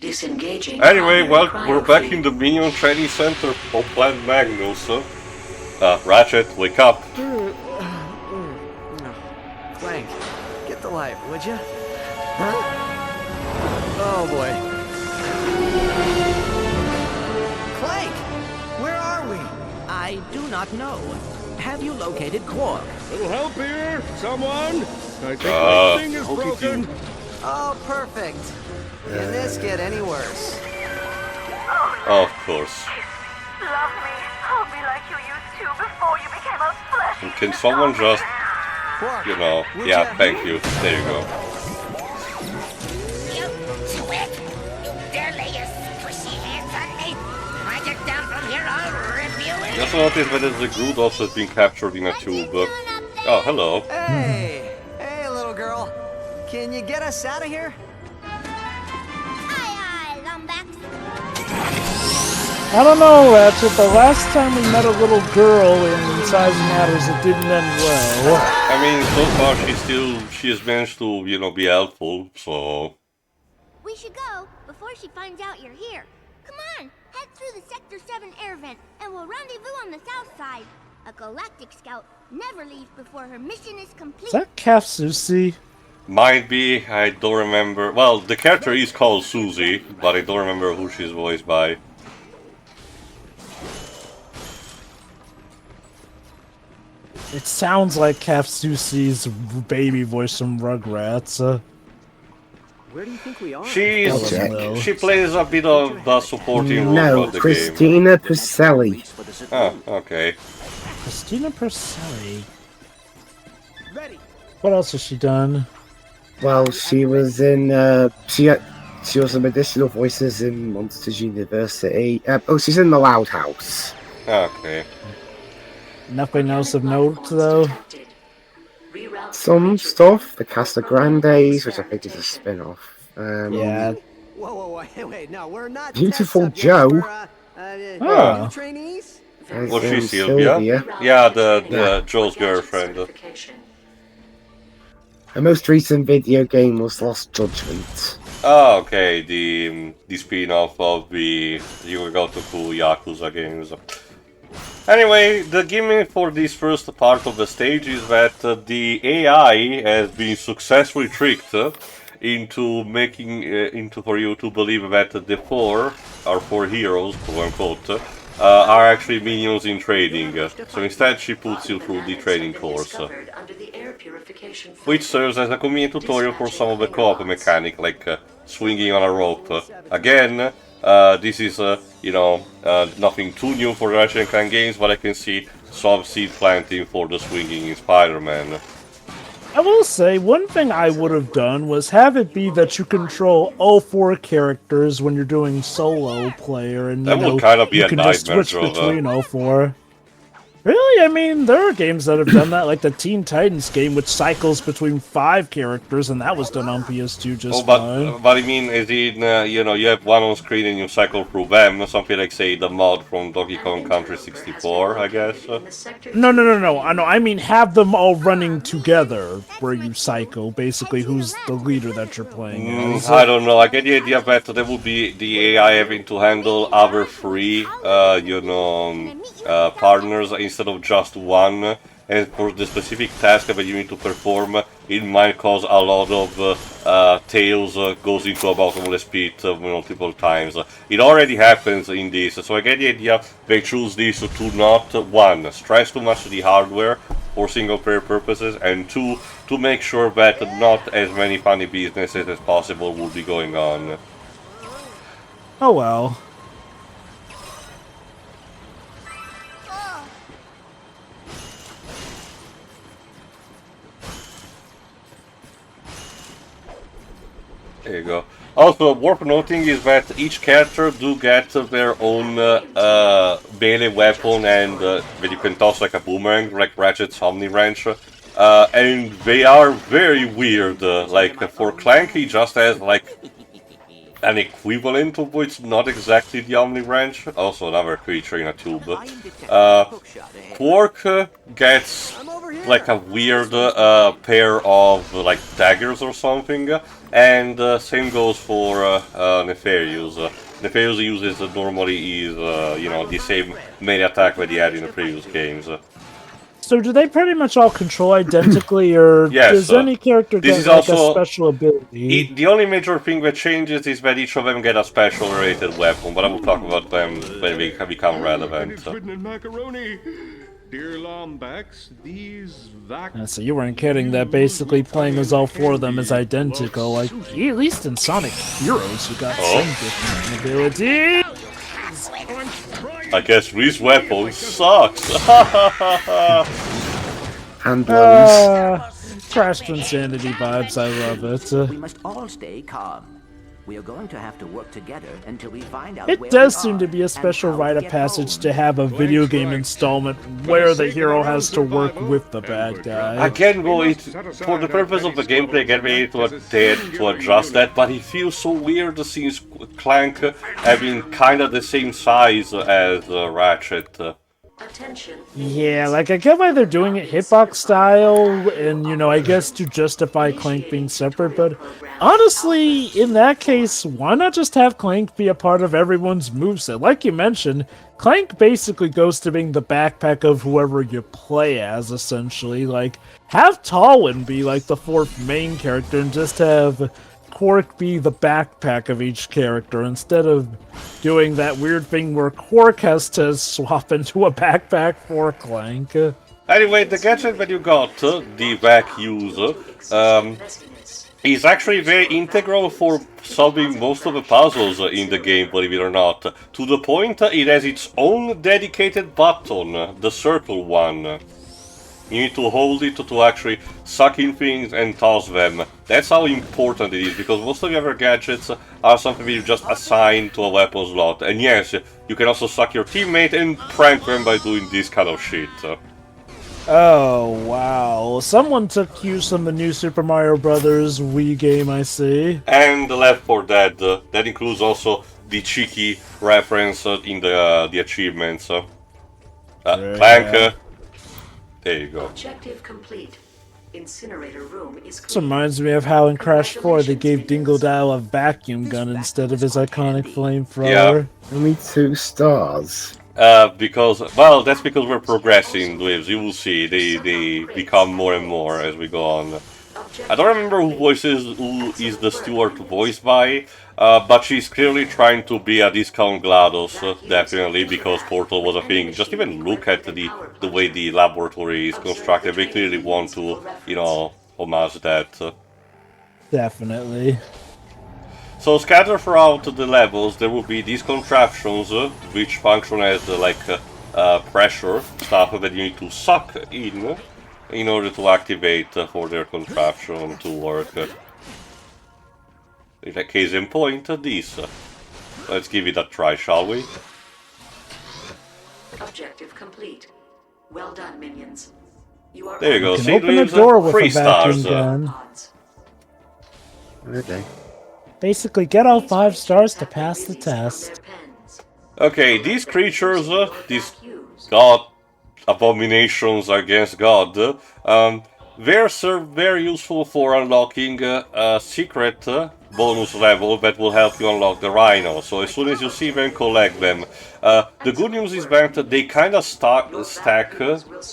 Disengaging. Anyway, well, we're back in the Minion Training Center for Plant Magnus. Ratchet, wake up. Clank, get the light, would you? Huh? Oh boy. Clank! Where are we? I do not know. Have you located Qwark? Little help here, someone? I think my thing is broken. Oh, perfect. Can this get any worse? Of course. Love me. Hold me like you used to before you became a flesh. And can someone just, Qwark, you know, would yeah, ya? thank you. There you go. You twit! You dare lay your squishy hands on me? If I get down from here, I'll rip you in. Just noticed that the Groot also has been captured in a tube. Oh, hello. Hey! Hey, little girl. Can you get us out of here? Aye, Lumbax. I don't know, Ratchet. The last time we met a little girl in Size Matters, it didn't end well. I mean, so far she has managed to, you know, be helpful, so... We should go before she finds out you're here. Come on, head through the Sector 7 air vent, and we'll rendezvous on the south side. A galactic scout never leaves before her mission is complete. Is that Calf Susie? Might be, I don't remember. Well, the character is called Susie, but I don't remember who she's voiced by. It sounds like Calf Susie's baby voice from Rugrats. Where do you think we are? She plays a bit of the supporting role No, of the Christina Pacelli. game. Oh, okay. Christina Perselli. Ready. What else has she done? Well, she was in. She was some additional voices in Monsters University. Oh, she's in The Loud House. Okay. Nothing else of note, though. Some stuff, the Casa Grandes, which I think is a spin-off. Yeah. Whoa, wait, no, we're not. Beautiful test subjects, Joe. We're, Oh. new trainees? As, Was she Sylvia? Yeah, the Joe's girlfriend. Her most recent video game was Lost Judgment. Oh, okay, the spin-off of the Yugotoku Yakuza games. Anyway, the gimmick for this first part of the stage is that the AI has been successfully tricked into making for you to believe that the four heroes, quote unquote, are actually minions in trading. So instead, she puts you through the training course, which serves as a convenient tutorial for some of the co-op mechanic, like swinging on a rope. Again, this is, you know, nothing too new for Ratchet Clank games, but I can see some seed planting for the swinging in Spider-Man. I will say, one thing I would have done was have it be that you control all four characters when you're doing solo player, and that would kind of be you a can just nightmare, switch between all four. Really? I mean, there are games that have done that, like the Teen Titans game, which cycles between 5 characters, and that was done on PS2 just fine. But I mean, is it, you know, you have one on screen and you cycle through them, something like, say, the mod from Donkey Kong Country 64, I guess? No, I mean, have them all running together, where you cycle, basically, who's the leader that you're playing as. I don't know, I get the idea that there would be the AI having to handle other 3, you know, partners instead of just one, and for the specific task that you need to perform, it might cause a lot of tails goes into a bottomless pit multiple times. It already happens in this, so I get the idea they choose this to not, 1, stress too much the hardware for single player purposes, and 2, to make sure that not as many funny businesses as possible will be going on. Oh well. There you go. Also, worth noting is that each character do get their own melee weapon, and that you can toss like a boomerang, like Ratchet's Omni Wrench. And they are very weird. Like, for Clank, he just has like an equivalent of which not exactly the Omni Wrench. Also another creature in a tube. Qwark gets like a weird pair of like daggers or something. And same goes for Nefarious. Nefarious uses normally is, you know, the same melee attack that he had in the previous games. So do they pretty much all control identically, or Yes, does any character this get is like also- a special ability? The only major thing that changes is that each of them get a special rated weapon, but I will talk about them when they become And relevant. it's written in macaroni. Dear Lombax, these So you weren't kidding that basically playing as all four of them is identical, like, at least in Sonic Heroes you got some different abilities. I guess Ree's weapon sucks! And blows. Crashed Insanity vibes, I love it. We must all stay calm. We are going to have to work together until we find out It where does we seem to are be a and special how rite to of get passage home. to have a video game installment where the hero has to work with the bad guy. Again, though, for the purpose of the gameplay, I get ready to adjust that, but it feels so weird since Clank having kinda the same size as Ratchet. Yeah, like, I get why they're doing it hitbox style, and, you know, I guess to justify Clank being separate, but honestly, in that case, why not just have Clank be a part of everyone's moveset? Like you mentioned, Clank basically goes to being the backpack of whoever you play as, essentially. Like, have Tallwyn be, like, the fourth main character, and just have Qwark be the backpack of each character, instead of doing that weird thing where Qwark has to swap into a backpack for Clank. Anyway, the gadget that you got, the vac user, is actually very integral for solving most of the puzzles in the game, believe it or not. To the point, it has its own dedicated button, the circle one. You need to hold it to actually suck in things and toss them. That's how important it is, because most of the other gadgets are something that you just assign to a weapon slot. And yes, you can also suck your teammate and prank them by doing this kind of shit. Oh, wow. Someone took cues from the new Super Mario Brothers Wii game, I see. And Left 4 Dead, that includes also the cheeky reference in the achievements. Clank, there you go. Objective complete. Incinerator room is This reminds me of how in Crash 4 they gave Dingodile a vacuum gun instead of his iconic flamethrower. Only 2 stars. Because, well, that's because we're progressing, Dweebs. You will see, they become more and more as we go on. I don't remember who is the steward voiced by, but she's clearly trying to be a discount GLaDOS, definitely, because Portal was a thing. Just even look at the way the laboratory is constructed. They clearly want to, you know, homage that. Definitely. So scattered throughout the levels, there will be these contraptions, which function as like pressure stuff that you need to suck in order to activate for their contraption to work. In that case in point, this. Let's give it a try, shall we? Objective complete. Well done, minions. You are There you go. You can See, open the leaves door with 3 a vacuum stars. gun. Okay. Basically, get all 5 stars to pass the test. Okay, these creatures, these god abominations against God, they're very useful for unlocking a secret bonus level that will help you unlock the Rhino. So as soon as you see them, collect them. The good news is that they kind of stack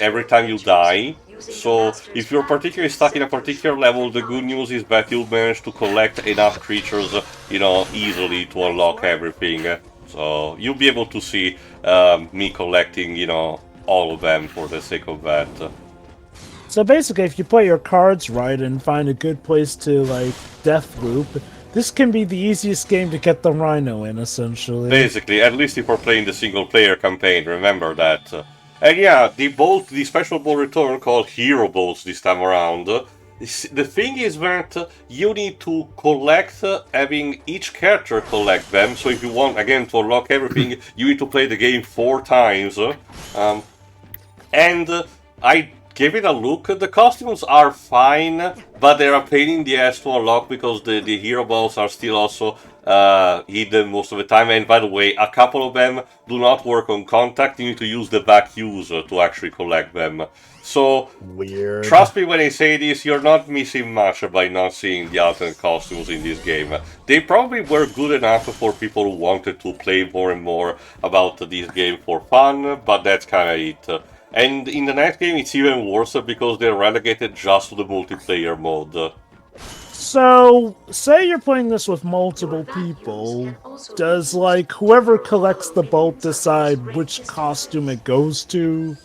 every time you die. So if you're particularly stuck in a particular level, the good news is that you'll manage to collect enough creatures, you know, easily to unlock everything. So you'll be able to see me collecting, you know, all of them for the sake of that. So basically, if you play your cards right and find a good place to, like, death loop, this can be the easiest game to get the Rhino in, essentially. Basically, at least if we're playing the single-player campaign, remember that. And yeah, the special ball return called Hero Balls this time around. The thing is that you need to collect, having each character collect them. So if you want, again, to unlock everything, you need to play the game 4 times. And I gave it a look. The costumes are fine, but they're a pain in the ass to unlock because the hero balls are still also hidden most of the time. And by the way, a couple of them do not work on contact. You need to use the back user to actually collect them. So, Weird. Trust me when I say this, you're not missing much by not seeing the alternate costumes in this game. They probably were good enough for people who wanted to play more and more about this game for fun, but that's kinda it. And in the next game it's even worse because they're relegated just to the multiplayer mode. So, say you're playing this with multiple people, does, like, whoever collects the bolt decide which costume it goes to?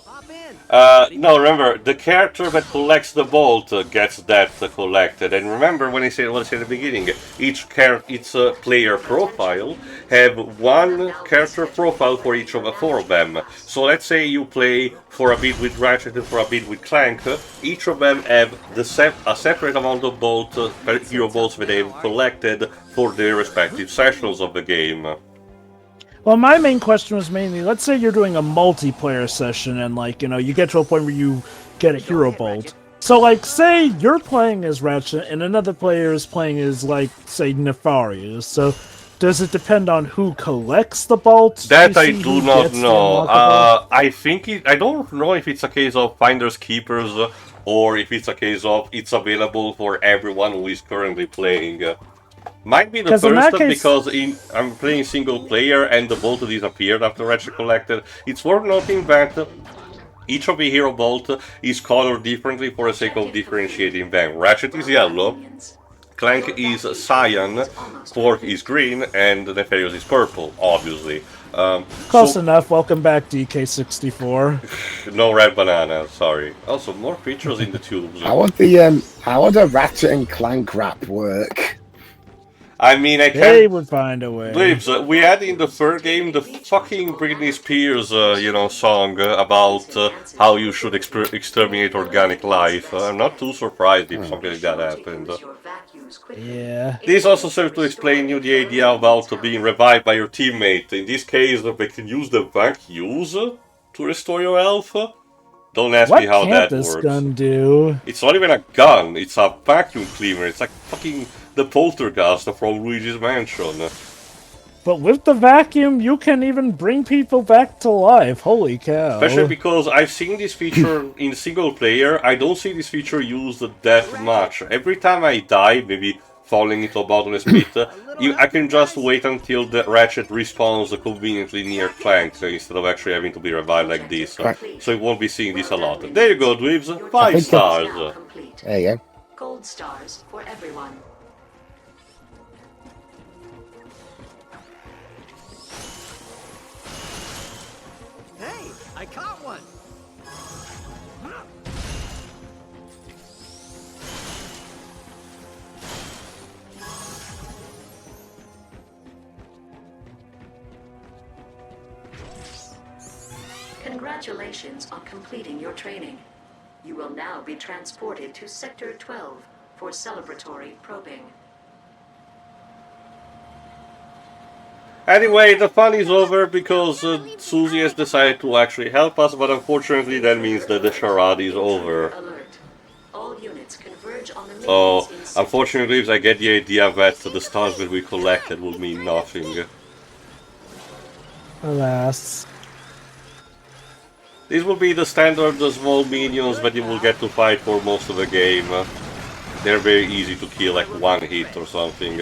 No, remember, the character that collects the bolt gets that collected. And remember when I said at the beginning, each player profile have one character profile for each of the four of them. So let's say you play for a bit with Ratchet and for a bit with Clank, each of them have a separate amount of hero bolts that they've collected for their respective sessions of the game. Well, my main question was mainly, let's say you're doing a multiplayer session and, like, you know, you get to a point where you get a hero bolt. So, like, say you're playing as Ratchet and another player is playing as, like, say, Nefarious. So, does it depend on who collects the bolt? That I do not know. I don't know if it's a case of finders keepers or if it's a case of it's available for everyone who is currently playing. Might be the first because I'm playing single player and the bolt disappeared after Ratchet collected. It's worth noting that each of the hero bolt is colored differently for the sake of differentiating them. Ratchet is yellow, Clank is cyan, Qwark is green, and Nefarious is purple, obviously. Close enough. Welcome back, DK64. No red banana, sorry. Also, more features in the tubes. How would the Ratchet and Clank rap work? I mean, I can't... They would find a way. Lives, we had in the third game the fucking Britney Spears, song about how you should exterminate organic life. I'm not too surprised if something like that happened. Yeah. This also serves to explain you the idea about being revived by your teammate. In this case, they can use the vacuums to restore your health. Don't ask me how that works. What can't this gun do? It's not even a gun, it's a vacuum cleaner. It's like fucking the poltergeist from Luigi's Mansion. But with the vacuum, you can even bring people back to life. Holy cow. Especially because I've seen this feature in single player. I don't see this feature used that much. Every time I die, maybe falling into a bottomless pit, I can just wait until the Ratchet respawns conveniently near Clank instead of actually having to be revived like this. So you won't be seeing this a lot. There you go, Dweebs. 5 stars. There you go. Gold stars for everyone. Hey, I caught one. Congratulations on completing your training. You will now be transported to Sector 12 for celebratory probing. Anyway, the fun is over because Susie has decided to actually help us, but unfortunately that means that the charade is over. Alert. All units converge on the So, unfortunately, I get the idea that the stars that we collected will mean nothing. Alas. These will be the standard small minions that you will get to fight for most of the game. They're very easy to kill, like one hit or something.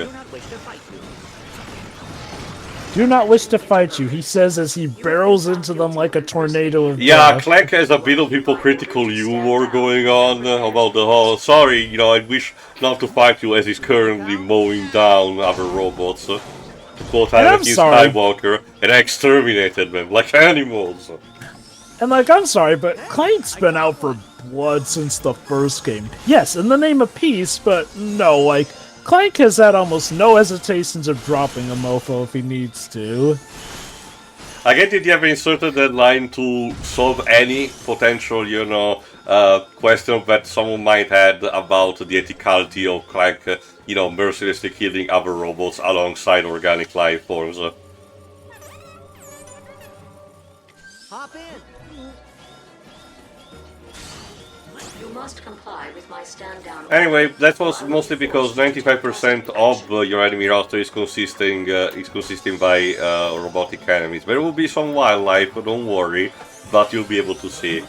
Do not wish to fight you, he says as he barrels into them like a tornado of Yeah, death. Clank has a bit of hypocritical humor going on about the whole, sorry, I wish not to fight you as he's currently mowing down other robots. To quote Anakin Skywalker, and I exterminated them like animals. And like, I'm sorry, but Clank's been out for blood since the first game. Yes, in the name of peace, but no, like, Clank has had almost no hesitations of dropping a mofo if he needs to. I get the idea they inserted that line to solve any potential, question that someone might have about the ethicality of Clank, mercilessly killing other robots alongside organic life forms. Hop in. You must comply with my stand down. Anyway, that was mostly because 95% of your enemy roster is consisting by robotic enemies. There will be some wildlife, don't worry, but you'll be able to see.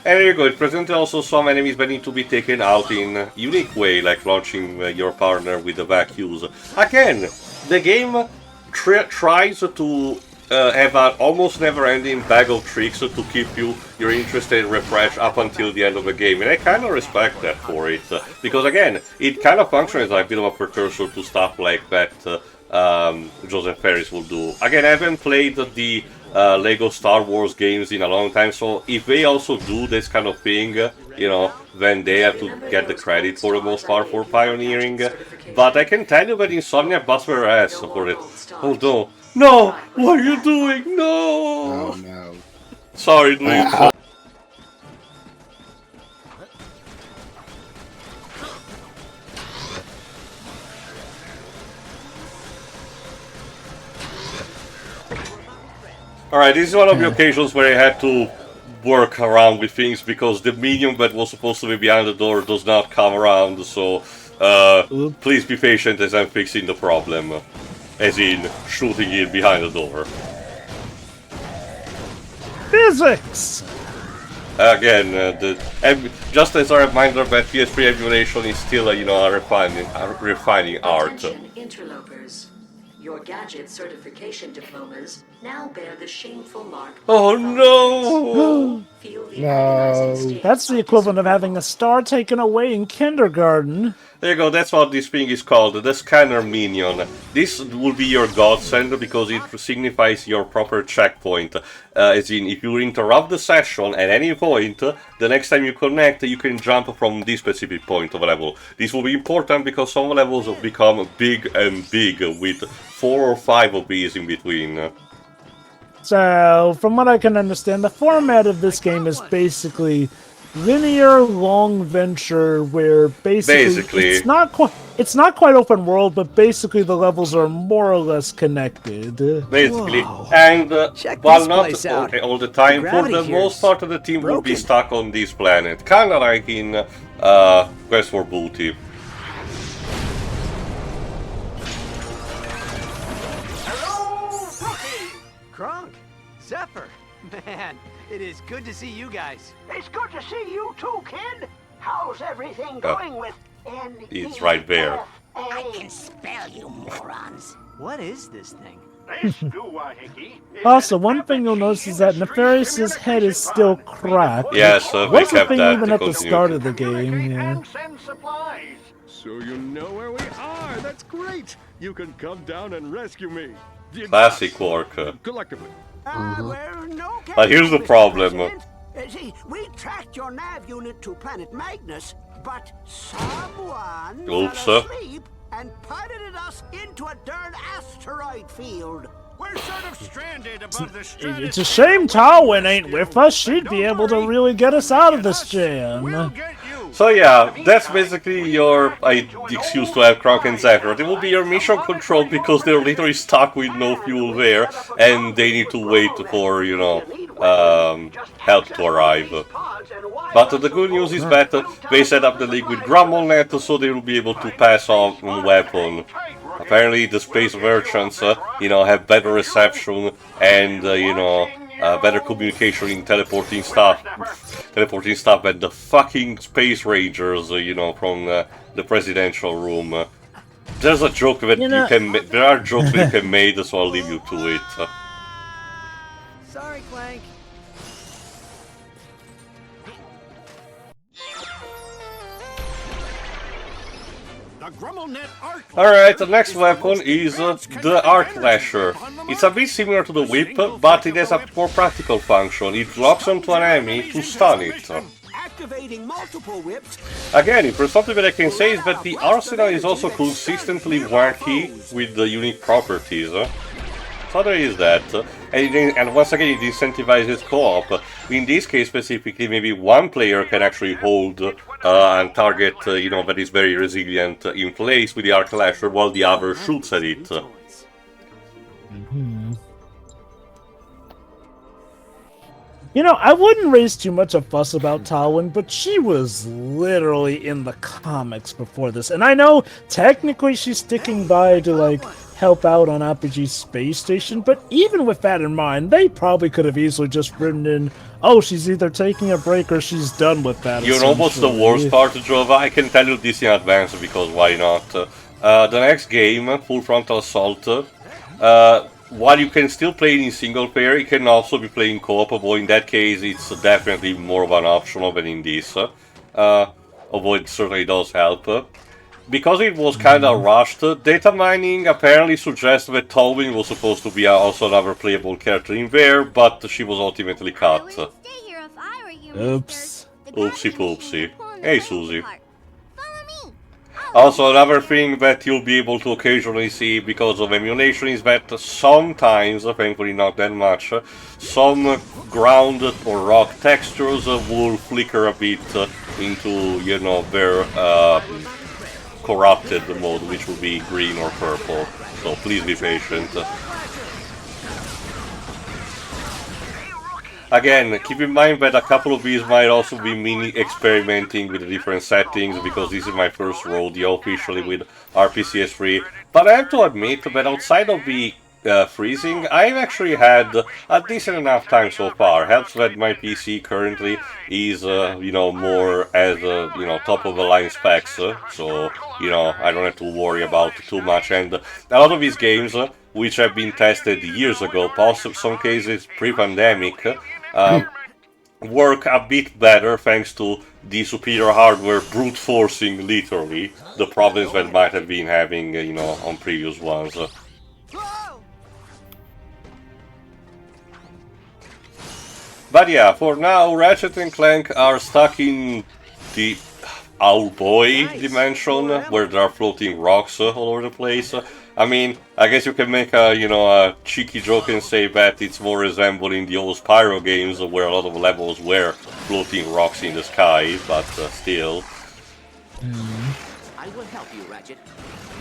And there you go, it presented also some enemies that need to be taken out in a unique way, like launching your partner with the vacuums. Again, the game tries to have an almost never-ending bag of tricks to keep your interest and refreshed up until the end of the game, and I kind of respect that for it, because again, it kind of functions like a bit of a precursor to stuff like that Joseph Ferris will do. Again, I haven't played the Lego Star Wars games in a long time, so if they also do this kind of thing, you know, then they have to get the credit for the most part for pioneering. But I can tell you that Insomnia bust their ass for it. Oh no. No! What are you doing? No! Oh no. Sorry, Luke. Alright, this is one of the occasions where I had to work around with things because the minion that was supposed to be behind the door does not come around, so please be patient as I'm fixing the problem. As in, shooting it behind the door. Physics! Again, just as a reminder that PS3 emulation is still, you know, a refining art. Attention, interlopers. Your gadget certification diplomas now bear the shameful mark. Oh no! Feel the No. agonizing That's the equivalent of having a star taken away in kindergarten. There you go, that's what this thing is called, the scanner minion. This will be your godsend because it signifies your proper checkpoint. As in, if you interrupt the session at any point, the next time you connect, you can jump from this specific point of a level. This will be important because some levels have become big and big, with 4 or 5 of these in between. So, from what I can understand, the format of this game is basically linear long venture where basically it's not quite open world, but basically the levels are more or less connected. Basically, Whoa. and Check while this not place out. all the time, The for gravity the here most is part of the team will be broken. stuck on this planet, kinda like in Quest for Booty. Hello, Rookie! Kronk, Zephyr, man, it is good to see you guys. It's good to see you too, kid. How's everything going with It's right there. I can spell you morons. What is this thing? This doohickey is Also, an one thing you'll notice is that epic Nefarious's head is still cracked. Yes, they What's the kept thing that even to at the continue. start of the game? Yeah. and send supplies. So you know where we are. That's great. You can come down and rescue me. Classic Qwark. Collectively. Well, no But here's the Mr. problem. President. See, we tracked your nav unit to planet Magnus, but someone Oops. fell asleep and piloted us into a darn asteroid field. We're sort of stranded above the stratosphere. It's a shame Tawin ain't with us. She'd be able to really get us out of this jam. We'll get you. So yeah, that's basically your excuse to have Qwark and Zephyr. They will be your mission control because they're literally stuck with no fuel there, and they need to wait for, you know, help to arrive. But the good news is that they set up the link with GrumbleNet, so they will be able to pass on weapon. Apparently the space merchants, you know, have better reception and, you know, better communication in teleporting stuff than the fucking space rangers, you know, from the presidential room. There's a joke that there are jokes that you can make, so I'll leave you to it. Sorry, Clank. Alright, the next weapon is the Arc Lasher. It's a bit similar to the whip, but it has a more practical function. It locks onto an enemy to stun it. Activating multiple whips. Again, if there's something that I can say is that the arsenal is also consistently wacky with the unique properties. So there is that. And once again, it incentivizes co-op. In this case specifically, maybe one player can actually hold a target, you know, that is very resilient in place with the Arc Lasher, while the other shoots at it. You know, I wouldn't raise too much of fuss about Talwyn, but she was literally in the comics before this. And I know technically she's sticking by to, like, help out on RPG Space Station, but even with that in mind, they probably could have easily just written in, oh, she's either taking a break or she's done with that. You know what's the worst part, Jova? I can tell you this in advance, because why not? The next game, Full Frontal Assault, while you can still play it in single player, you can also be playing co-op, although in that case it's definitely more of an optional than in this, although it certainly does help. Because it was kinda rushed, data mining apparently suggests that Talwyn was supposed to be also another playable character in there, but she was ultimately cut. Oops. Oopsie poopsie. Hey Susie. Also, another thing that you'll be able to occasionally see because of emulation is that sometimes, thankfully not that much, some ground or rock textures will flicker a bit into, you know, their corrupted mode, which will be green or purple. So please be patient. Again, keep in mind that a couple of these might also be mini-experimenting with the different settings, because this is my first rodeo officially with RPCS3. But I have to admit that outside of the freezing, I've actually had a decent enough time so far. Helps that my PC currently is, you know, more as, you know, top-of-the-line specs, so, you know, I don't have to worry about too much. And a lot of these games, which have been tested years ago, possibly some cases pre-pandemic, work a bit better thanks to the superior hardware brute forcing, literally, the problems that might have been having, you know, on previous ones. But yeah, for now, Ratchet and Clank are stuck in the Owlboy dimension, where there are floating rocks all over the place. I mean, I guess you can make a, you know, a cheeky joke and say that it's more resembling the old Spyro games, where a lot of levels were floating rocks in the sky, but still. I will help you, Ratchet.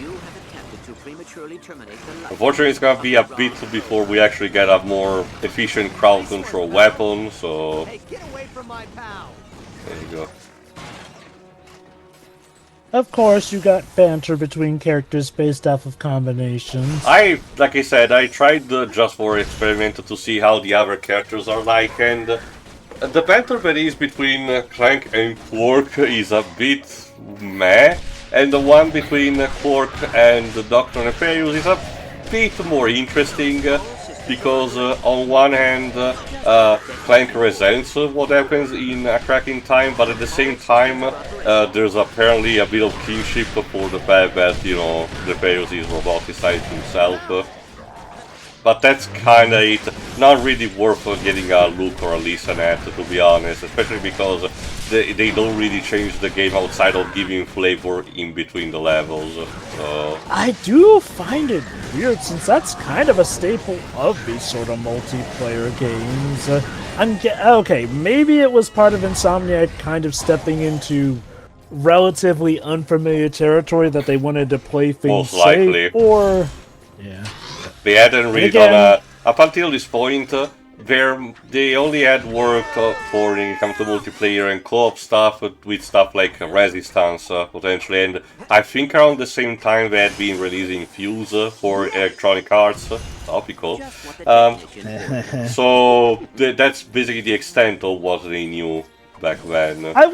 You have attempted to prematurely terminate the life. Unfortunately, it's gonna be a bit before we actually get a more efficient crowd control weapon, so... Hey, get away from my pal. There you go. Of course, you got banter between characters based off of combinations. Like I said, I tried just for experiment to see how the other characters are like, and the banter that is between Clank and Qwark is a bit meh, and the one between Qwark and Dr. Nefarious is a bit more interesting, because on one hand, Clank resents what happens in A Crack in Time, but at the same time, there's apparently a bit of kinship for the fact that, you know, Nefarious is roboticized himself. But that's kinda it. Not really worth getting a look or a listen at, to be honest, especially because they don't really change the game outside of giving flavor in between the levels. So. I do find it weird, since that's kind of a staple of these sort of multiplayer games. Okay, maybe it was part of Insomniac kind of stepping into relatively unfamiliar territory that they wanted to play things most likely. safe, or... yeah. They hadn't really done up until this point, they only had worked for when it comes to multiplayer and co-op stuff with stuff like Resistance, potentially, and I think around the same time they had been releasing Fuse for Electronic Arts, topical. So that's basically the extent of what they knew back then. I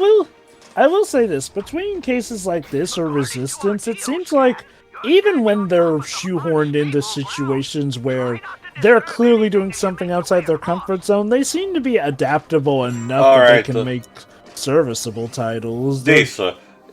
will say this, between cases like this or Resistance, it seems like even when they're shoehorned into situations where they're clearly doing something outside their comfort zone, they seem to be adaptable enough that they can make serviceable titles.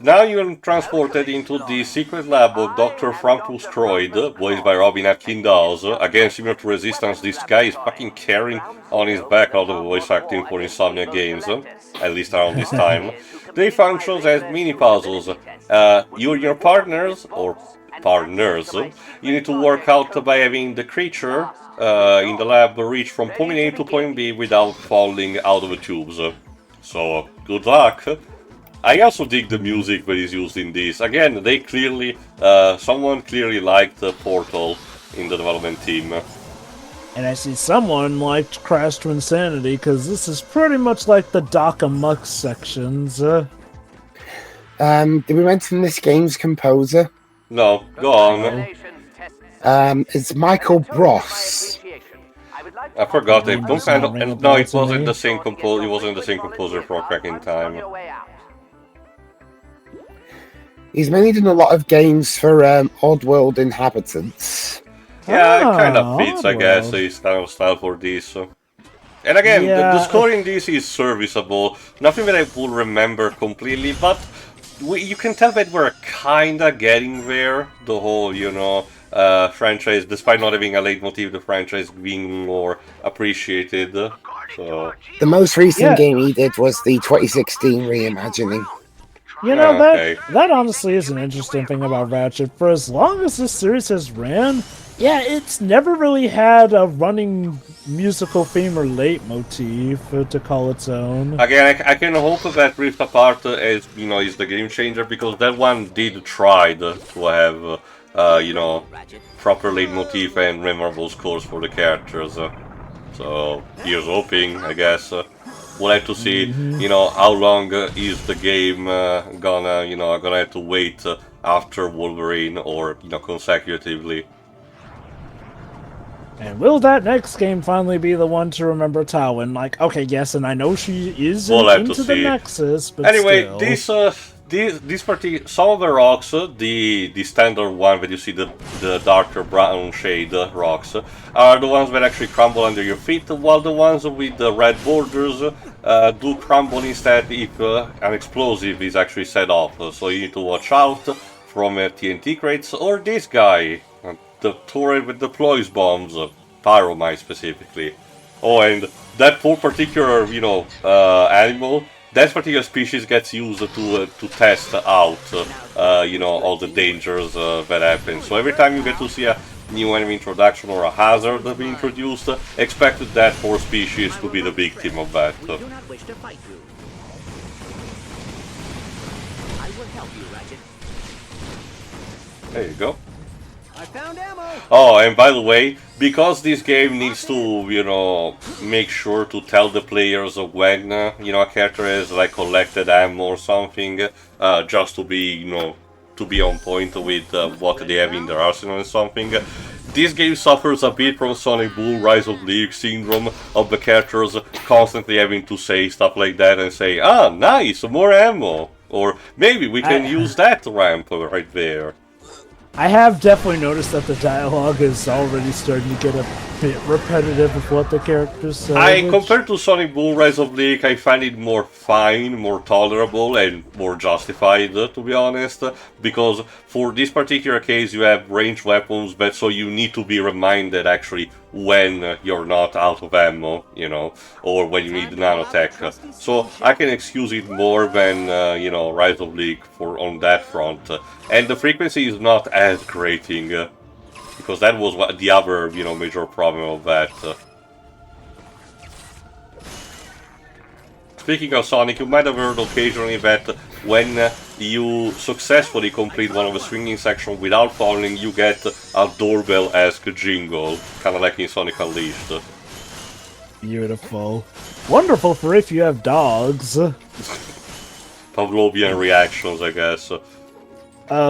Now you're transported into the secret lab of Dr. Frampus Troid, voiced by Robin Atkin Dawes. Again, similar to Resistance, this guy is fucking carrying on his back all the voice acting for Insomnia games, at least around this time. They function as mini-puzzles. You and your partners, or partners, you need to work out by having the creature in the lab reach from point A to point B without falling out of the tubes. So, good luck! I also dig the music that is used in this. Again, they clearly, someone clearly liked Portal in the development team. And I see someone liked Crash to Insanity, because this is pretty much like the Doc Amok sections. Did we mention this game's composer? No, go on. It's Michael Bross. I forgot it. And no, it wasn't the same composer. It wasn't the same composer for Crack in Time. He's mainly done a lot of games for Oddworld Inhabitants. Yeah, it kind of fits, I guess, his kind of style for this. And again, the score in this is serviceable. Nothing that I will remember completely, but you can tell that we're kinda getting there. The whole, you know, franchise, despite not having a leitmotif, the franchise being more appreciated. So the most recent game he did was the 2016 reimagining. You know, that honestly is an interesting thing about Ratchet. For as long as this series has ran, yeah, it's never really had a running musical theme or leitmotif to call its own. Again, I can hope that Rift Apart is, you know, is the game changer, because that one did try to have, you know, proper leitmotif and memorable scores for the characters. So here's hoping, I guess. We'll have to see, you know, how long is the game gonna have to wait after Wolverine, or, you know, consecutively. And will that next game finally be the one to remember Tywin? Like, okay, yes, and I know she is into the Nexus, but anyway, still. This particular, some of the rocks, the standard one that you see, the darker brown shade rocks, are the ones that actually crumble under your feet, while the ones with the red borders do crumble instead if an explosive is actually set off. So you need to watch out from TNT crates, or this guy, the turret that deploys bombs, pyromite specifically. Oh, and that particular, you know, animal, that particular species gets used to test out, you know, all the dangers that happen. So every time you get to see a new enemy introduction or a hazard being introduced, expect that 4 species to be the victim of that. We do not wish to fight you. I will help you, Ratchet. There you go. I found ammo. Oh, and by the way, because this game needs to, you know, make sure to tell the players when, you know, a character has like collected ammo or something, just to be, you know, to be on point with what they have in their arsenal and something. This game suffers a bit from Sonic Boom Rise of League syndrome, of the characters constantly having to say stuff like that and say, ah, nice, more ammo, or maybe we can use that ramp right there. I have definitely noticed that the dialogue is already starting to get a bit repetitive of what the characters say. Compared to Sonic Boom Rise of League, I find it more fine, more tolerable, and more justified, to be honest. Because for this particular case, you have ranged weapons, but so you need to be reminded actually when you're not out of ammo, you know, or when you need nanotech. So I can excuse it more than, you know, Rise of League on that front. And the frequency is not as grating, because that was the other, you know, major problem of that. Speaking of Sonic, you might have heard occasionally that when you successfully complete one of the swinging sections without falling, you get a doorbell-esque jingle, kind of like in Sonic Unleashed. Beautiful. Wonderful for if you have dogs. Pavlovian reactions, I guess.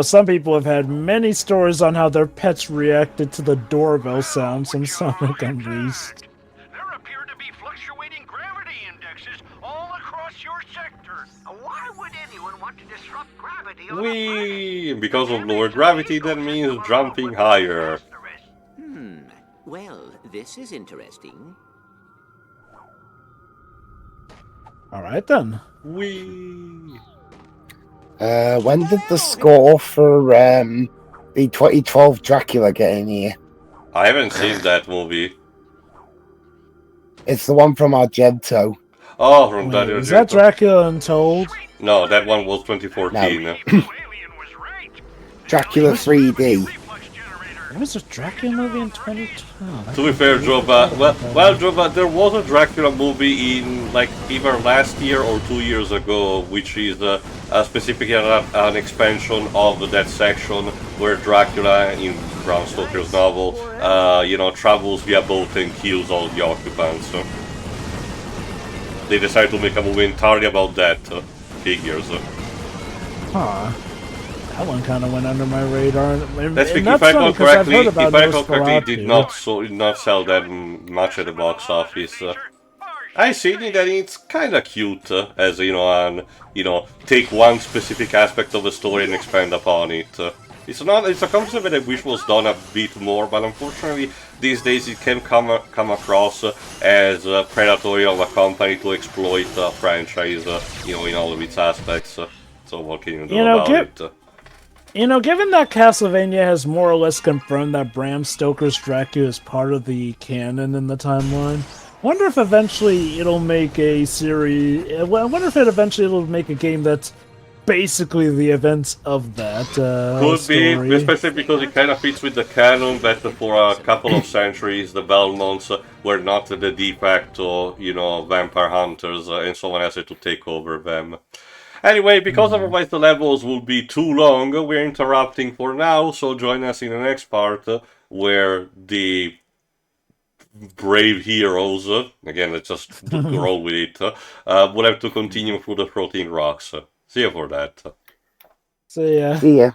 Some people have had many stories on how their pets reacted to the doorbell sounds from Sonic Unleashed. There appear to be fluctuating gravity indexes all across your sector. Why would anyone want to disrupt gravity on Whee! Because of lower gravity, that means jumping higher. Well, this is interesting. Alright then. Whee! When did the score for the 2012 Dracula get in here? I haven't seen that movie. It's the one from Argento. Oh, from Wait, is that Dracula Untold? No, that one was 2014. No. Dracula 3D. There was a Dracula movie in 2012. To be fair, Joba, Joba, there was a Dracula movie in like either last year or 2 years ago, which is specifically an expansion of that section where Dracula in Bram Stoker's novel, you know, travels via boat and kills all the occupants. They decided to make a movie entirely about that. Figures. Huh. That one kind of went under my radar. And if I recall correctly, it did not sell that much at the box office. I see that it's kind of cute, as you know, take one specific aspect of the story and expand upon it. It's a concept that I wish was done a bit more, but unfortunately these days it can come across as predatory of a company to exploit a franchise, you know, in all of its aspects. So what can you do about it? You know, given that Castlevania has more or less confirmed that Bram Stoker's Dracula is part of the canon in the timeline, I wonder if eventually it'll make a series. I wonder if it'll make a game that's basically the events of that. Could story. be, especially because it kind of fits with the canon that for a couple of centuries the Belmonts were not the de facto, you know, vampire hunters, and someone has to take over them. Anyway, because otherwise the levels will be too long, we're interrupting for now, so join us in the next part, where the brave heroes, again, let's just roll with it, will have to continue through the 14 rocks. See you for that. See ya. See ya.